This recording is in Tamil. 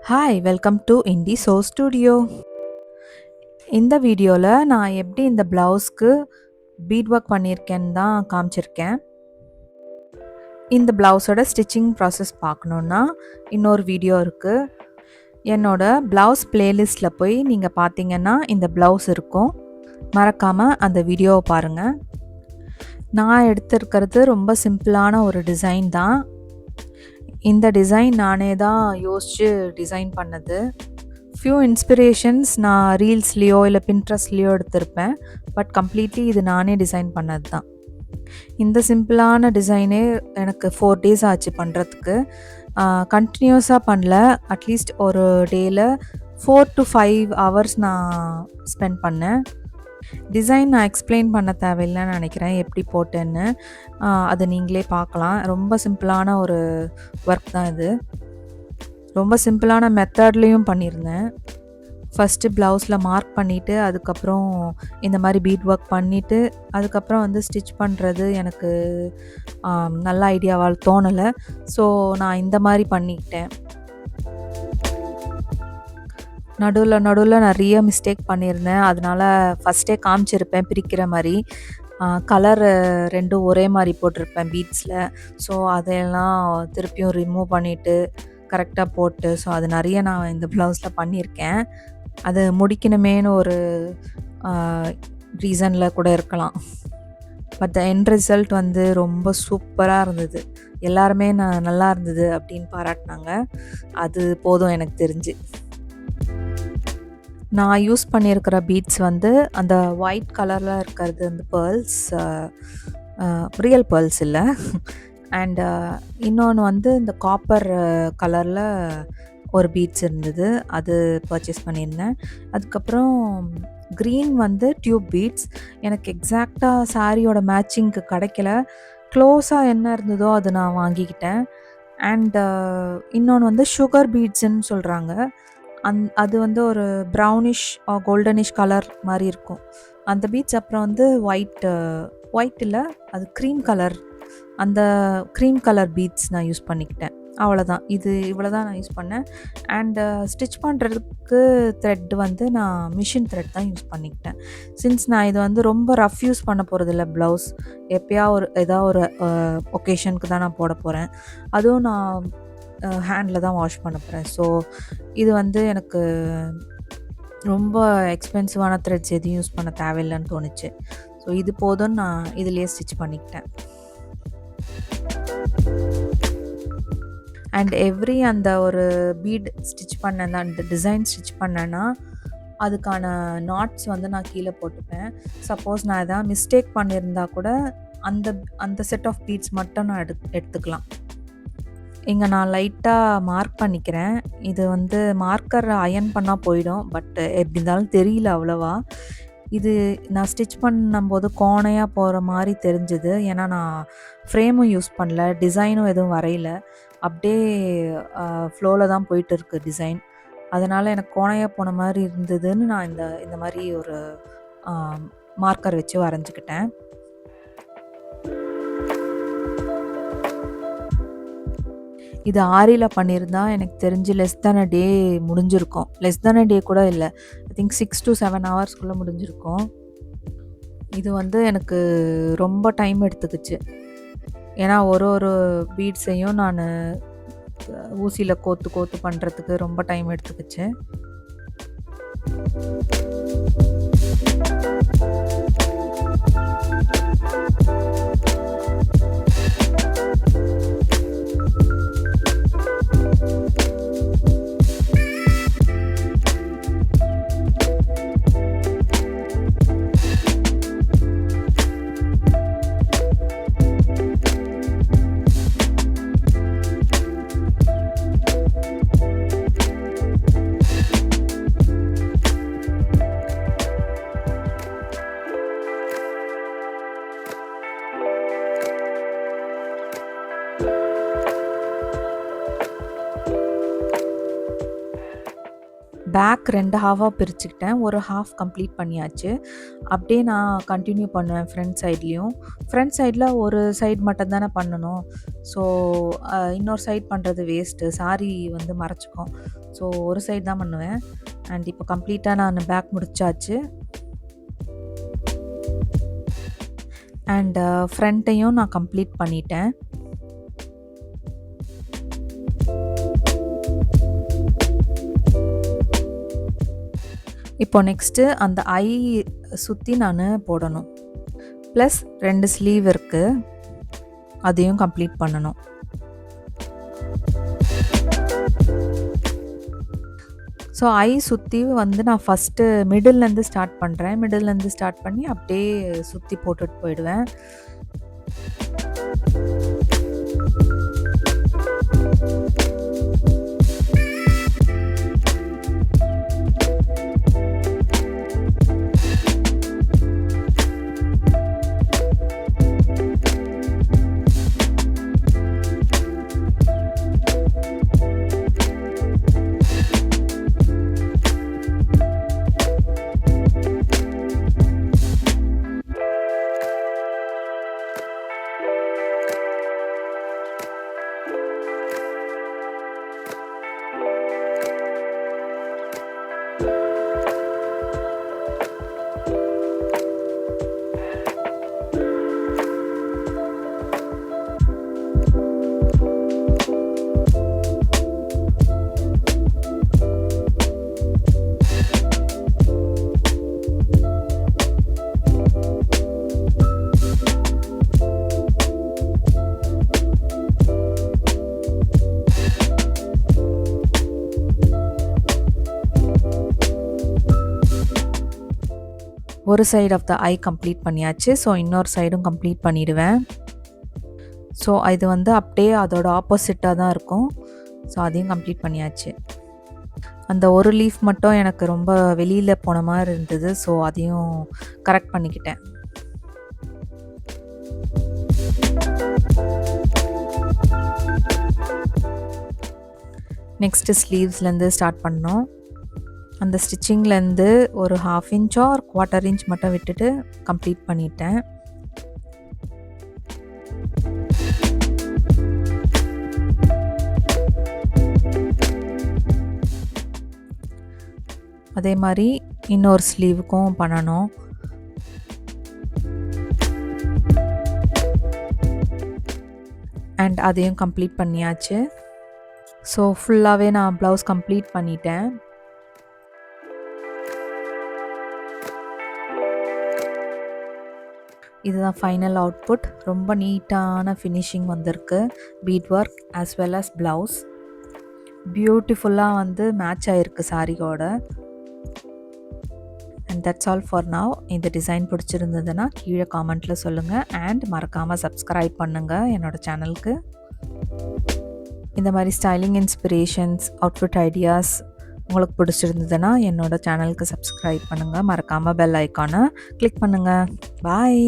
Hi welcome to indie so studio. இந்த வீடியோவில் நான் எப்படி இந்த ப்ளவுஸ்க்கு பீட் ஒர்க் பண்ணியிருக்கேன்னு தான் காமிச்சிருக்கேன். இந்த ப்ளவுஸோட ஸ்டிச்சிங் ப்ராசஸ் பார்க்கணுன்னா இன்னொரு வீடியோ இருக்குது. என்னோட ப்ளவுஸ் பிளேலிஸ்ட்டில் போய் நீங்கள் பார்த்தீங்கன்னா இந்த ப்ளவுஸ் இருக்கும். மறக்காமல் அந்த வீடியோவை பாருங்கள். நான் எடுத்திருக்கிறது ரொம்ப சிம்பிளான ஒரு டிசைன் தான். இந்த டிசைன் நானே தான் யோசித்து டிசைன் பண்ணது. ஃபியூ இன்ஸ்பிரேஷன்ஸ் நான் ரீல்ஸ்லேயோ இல்லை பின்ட்ரெஸ்ட்லேயோ எடுத்திருப்பேன். பட் கம்ப்ளீட்லி இது நானே டிசைன் பண்ணது தான். இந்த சிம்பிளான டிசைனே எனக்கு 4 days ஆச்சு பண்ணுறதுக்கு. கண்டினியூஸாக பண்ணல. அட்லீஸ்ட் ஒரு டேயில் 4 to 5 hours நான் ஸ்பெண்ட் பண்ணேன். டிசைன் நான் எக்ஸ்பிளைன் பண்ண தேவையில்லைன்னு நினைக்கிறேன் எப்படி போட்டேன்னு. அதை நீங்களே பார்க்கலாம். ரொம்ப சிம்பிளான ஒரு ஒர்க் தான் இது. ரொம்ப சிம்பிளான மெத்தட்லேயும் பண்ணியிருந்தேன். ஃபஸ்ட்டு ப்ளவுஸில் மார்க் பண்ணிவிட்டு அதுக்கப்புறம் இந்த மாதிரி பீட் ஒர்க் பண்ணிவிட்டு அதுக்கப்புறம் வந்து ஸ்டிச் பண்ணுறது எனக்கு நல்ல ஐடியாவால் தோணலை. ஸோ நான் இந்த மாதிரி பண்ணிக்கிட்டேன். நடுவில் நிறைய மிஸ்டேக் பண்ணியிருந்தேன். அதனால் ஃபஸ்ட்டே காமிச்சிருப்பேன் பிரிக்கிற மாதிரி. கலர் ரெண்டும் ஒரே மாதிரி போட்டிருப்பேன் பீட்ஸில். ஸோ அதையெல்லாம் திருப்பியும் ரிமூவ் பண்ணிவிட்டு கரெக்டாக போட்டு ஸோ அது நிறைய நான் இந்த ப்ளவுஸில் பண்ணியிருக்கேன். அது முடிக்கணுமேனு ஒரு ரீசனில் கூட இருக்கலாம். பட் த எண்ட் ரிசல்ட் வந்து ரொம்ப சூப்பராக இருந்தது. எல்லாருமே நல்லா இருந்தது அப்படின்னு பாராட்டினாங்க. அது போதும் எனக்கு தெரிஞ்சு. நான் யூஸ் பண்ணியிருக்கிற பீட்ஸ் வந்து அந்த ஒயிட் கலரில் இருக்கிறது அந்த பேர்ல்ஸ், ரியல் பேர்ல்ஸ் இல்லை. அண்ட் இன்னொன்று வந்து இந்த காப்பர் கலரில் ஒரு பீட்ஸ் இருந்தது, அது பர்ச்சேஸ் பண்ணியிருந்தேன். அதுக்கப்புறம் க்ரீன் வந்து டியூப் பீட்ஸ். எனக்கு எக்ஸாக்டாக சாரியோட மேட்சிங்க்கு கிடைக்கல. க்ளோஸாக என்ன இருந்ததோ அது நான் வாங்கிக்கிட்டேன். அண்ட் இன்னொன்று வந்து சுகர் பீட்ஸுன்னு சொல்கிறாங்க. அது வந்து ஒரு ப்ரௌனிஷ் கோல்டனிஷ் கலர் மாதிரி இருக்கும் அந்த பீட்ஸ். அப்புறம் வந்து ஒயிட் இல்லை, அது க்ரீம் கலர். அந்த க்ரீம் கலர் பீட்ஸ் நான் யூஸ் பண்ணிக்கிட்டேன். அவ்வளோதான். இவ்வளோ தான் நான் யூஸ் பண்ணேன். அண்டு ஸ்டிச் பண்ணுறதுக்கு த்ரெட் வந்து நான் மிஷின் த்ரெட் தான் யூஸ் பண்ணிக்கிட்டேன். சின்ஸ் நான் இது வந்து ரொம்ப ரஃப் யூஸ் பண்ண போகிறதில்ல ப்ளவுஸ். எப்போயா ஏதாவது ஒரு ஒகேஷனுக்கு தான் நான் போட போகிறேன். அதுவும் நான் ஹேண்டில் தான் வாஷ் பண்ண போகிறேன். ஸோ இது வந்து எனக்கு ரொம்ப எக்ஸ்பென்சிவான த்ரெட்ஸ் எதையும் யூஸ் பண்ண தேவையில்லைன்னு தோணுச்சு. ஸோ இது போதும், நான் இதிலேயே ஸ்டிச் பண்ணிக்கிட்டேன். அண்ட் எவ்ரி அந்த ஒரு பீட் ஸ்டிச் பண்ணேன், அந்த டிசைன் ஸ்டிச் பண்ணேன்னா அதுக்கான நாட்ஸ் வந்து நான் கீழே போட்டுப்பேன். சப்போஸ் நான் எதாவது மிஸ்டேக் பண்ணியிருந்தா கூட அந்த செட் ஆஃப் பீட்ஸ் மட்டும் நான் எடுத்துக்கலாம். இங்கே நான் லைட்டாக மார்க் பண்ணிக்கிறேன். இது வந்து மார்க்கர் அயர்ன் பண்ணால் போயிடும். பட் எப்படி இருந்தாலும் தெரியல அவ்வளோவா. இது நான் ஸ்டிச் பண்ணும்போது கோணையாக போகிற மாதிரி தெரிஞ்சுது. ஏன்னா நான் ஃப்ரேமும் யூஸ் பண்ணல, டிசைனும் எதுவும் வரையல. அப்படியே ஃப்ளோவில் தான் போயிட்டு இருக்கு டிசைன். அதனால் எனக்கு கோணையாக போன மாதிரி இருந்ததுன்னு நான் இந்த மாதிரி ஒரு மார்க்கர் வச்சு வரைஞ்சிக்கிட்டேன். இது ஆரியில் பண்ணியிருந்தா எனக்கு தெரிஞ்சு லெஸ் தேன் அ டே முடிஞ்சிருக்கும். லெஸ் தேன் அ டே கூட இல்லை, ஐ திங்க் 6 to 7 hours முடிஞ்சிருக்கும். இது வந்து எனக்கு ரொம்ப டைம் எடுத்துக்கிச்சு. ஏன்னா ஒரு பீட்ஸையும் நான் ஊசியில் கோத்து பண்ணுறதுக்கு ரொம்ப டைம் எடுத்துக்கிச்சு. பேக் 2 ஹாஃபாக பிரிச்சுக்கிட்டேன். ஒரு ஹாஃப் கம்ப்ளீட் பண்ணியாச்சு. அப்படியே நான் கண்டினியூ பண்ணுவேன் ஃப்ரண்ட் சைட்லேயும். ஃப்ரண்ட் சைடில் ஒரு சைடு மட்டும் தானே பண்ணணும். ஸோ இன்னொரு சைடு பண்ணுறது வேஸ்ட்டு. சாரி வந்து மறைச்சிக்கும். ஸோ ஒரு சைடு தான் பண்ணுவேன். அண்ட் இப்போ கம்ப்ளீட்டாக நான் பேக் முடிச்சாச்சு. அண்ட் ஃப்ரண்ட்டையும் நான் கம்ப்ளீட் பண்ணிட்டேன். இப்போ நெக்ஸ்ட்டு அந்த ஐ சுற்றி நான் போடணும். ப்ளஸ் 2 ஸ்லீவ் இருக்குது, அதையும் கம்ப்ளீட் பண்ணணும். ஸோ ஐ சுற்றி வந்து நான் ஃபஸ்ட்டு மிடில்லேருந்து ஸ்டார்ட் பண்ணுறேன். மிடில்லேருந்து ஸ்டார்ட் பண்ணி அப்படியே சுற்றி போட்டுட்டு போயிடுவேன். ஒரு side of the eye complete பண்ணியாச்சு. ஸோ இன்னொரு சைடும் கம்ப்ளீட் பண்ணிடுவேன். ஸோ இது வந்து அப்படியே அதோட ஆப்போசிட்டாக தான் இருக்கும். ஸோ அதையும் கம்ப்ளீட் பண்ணியாச்சு. அந்த ஒரு லீஃப் மட்டும் எனக்கு ரொம்ப வெளியில் போன மாதிரி இருந்தது. ஸோ அதையும் கரெக்ட் பண்ணிக்கிட்டேன். நெக்ஸ்ட்டு ஸ்லீவ்ஸ்லேருந்து ஸ்டார்ட் பண்ணோம். அந்த ஸ்டிச்சிங்லேருந்து ஒரு 1/2 இன்ச்சோ ஒரு 1/4 இன்ச் மட்டும் விட்டுட்டு கம்ப்ளீட் பண்ணிட்டேன். அதே மாதிரி இன்னொரு ஸ்லீவுக்கும் பண்ணணும். அண்ட் அதையும் கம்ப்ளீட் பண்ணியாச்சு. ஸோ ஃபுல்லாகவே நான் ப்ளவுஸ் கம்ப்ளீட் பண்ணிட்டேன். இதுதான் ஃபைனல் அவுட்புட். ரொம்ப நீட்டான ஃபினிஷிங் வந்திருக்கு. Bead work as well as blouse பியூட்டிஃபுல்லாக வந்து மேட்ச் ஆகிருக்கு சாரியோட. And that's all for now. இந்த டிசைன் பிடிச்சிருந்ததுன்னா கீழே காமெண்ட்டில் சொல்லுங்கள். அண்ட் மறக்காமல் சப்ஸ்கிரைப் பண்ணுங்கள் என்னோடய சேனலுக்கு. இந்த மாதிரி ஸ்டைலிங் இன்ஸ்பிரேஷன்ஸ், அவுட்ஃபிட் ஐடியாஸ் உங்களுக்கு பிடிச்சிருந்ததுன்னா என்னோடய சேனலுக்கு சப்ஸ்கிரைப் பண்ணுங்கள். மறக்காமல் பெல் ஐக்கானை கிளிக் பண்ணுங்கள். பாய்.